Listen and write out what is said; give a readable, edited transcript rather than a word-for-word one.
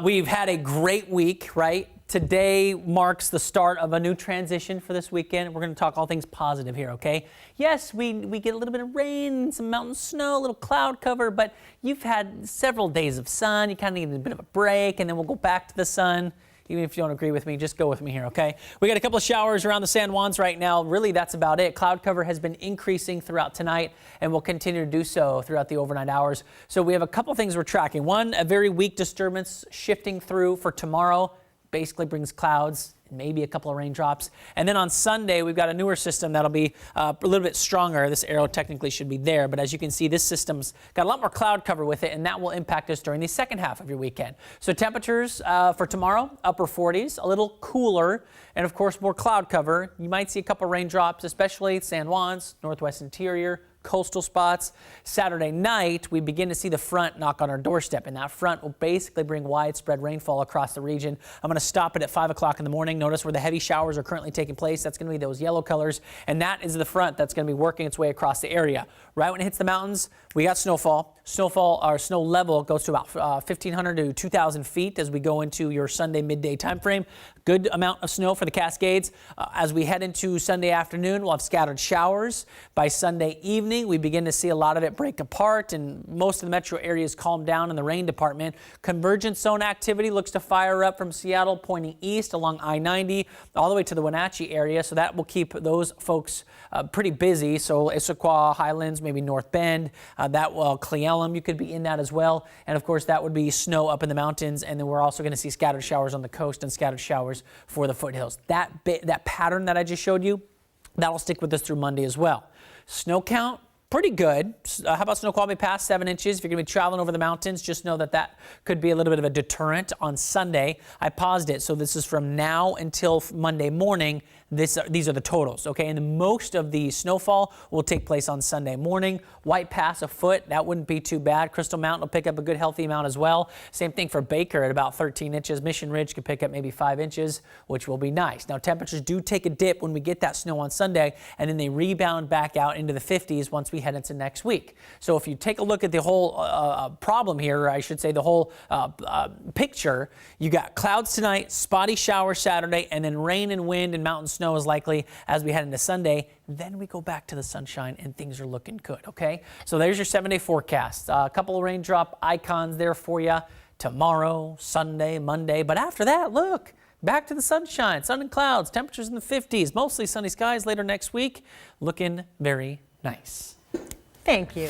We've had a great week, right? Today marks the start of a new transition for this weekend. We're going to talk all things positive here, okay? Yes, we get a little bit of rain, some mountain snow, a little cloud cover, but you've had several days of sun. You kind of need a bit of a break, and then we'll go back to the sun. Even if you don't agree with me, just go with me here, okay? We got a couple of showers around the San Juans right now. Really, that's about it. Cloud cover has been increasing throughout tonight and will continue to do so throughout the overnight hours. So we have a couple things we're tracking. One, a very weak disturbance shifting through for tomorrow. Basically brings clouds, maybe a couple of raindrops. And then on Sunday, we've got a newer system that'll be a little bit stronger. This arrow technically should be there, but as you can see, this system's got a lot more cloud cover with it, and that will impact us during the second half of your weekend. So temperatures for tomorrow, upper 40s, a little cooler, and of course, more cloud cover. You might see a couple of raindrops, especially San Juans, Northwest Interior, coastal spots. Saturday night, we begin to see the front knock on our doorstep, and that front will basically bring widespread rainfall across the region. I'm going to stop it at 5 o'clock in the morning. Notice where the heavy showers are currently taking place. That's going to be those yellow colors, and that is the front that's going to be working its way across the area. Right when it hits the mountains, we got snowfall. Our snow level goes to about 1,500 to 2,000 feet as we go into your Sunday midday time frame. Good amount of snow for the Cascades. As we head into Sunday afternoon, we'll have scattered showers. By Sunday evening, we begin to see a lot of it break apart, and most of the metro areas calm down in the rain department. Convergence zone activity looks to fire up from Seattle, pointing east along I-90 all the way to the Wenatchee area, so that will keep those folks pretty busy. So Issaquah, Highlands, maybe North Bend, Cle Elum, you could be in that as well. And of course, that would be snow up in the mountains, and then we're also going to see scattered showers on the coast and scattered showers for the foothills. That pattern that I just showed you, that'll stick with us through Monday as well. Snow count, pretty good. How about Snoqualmie Pass, 7 inches? If you're going to be traveling over the mountains, just know that that could be a little bit of a deterrent on Sunday. I paused it, so this is from now until Monday morning. These are the totals, okay? And most of the snowfall will take place on Sunday morning. White Pass, a foot, that wouldn't be too bad. Crystal Mountain will pick up a good healthy amount as well. Same thing for Baker at about 13 inches. Mission Ridge could pick up maybe 5 inches, which will be nice. Now, temperatures do take a dip when we get that snow on Sunday, and then they rebound back out into the 50s once we head into next week. So if you take a look at the whole problem here, or I should say the whole picture, you got clouds tonight, spotty showers Saturday, and then rain and wind and mountain snow is likely as we head into Sunday. Then we go back to the sunshine and things are looking good, okay? So there's your 7-day forecast. A couple of raindrop icons there for you tomorrow, Sunday, Monday. But after that, look, back to the sunshine, sun and clouds, temperatures in the 50s, mostly sunny skies later next week. Looking very nice. Thank you.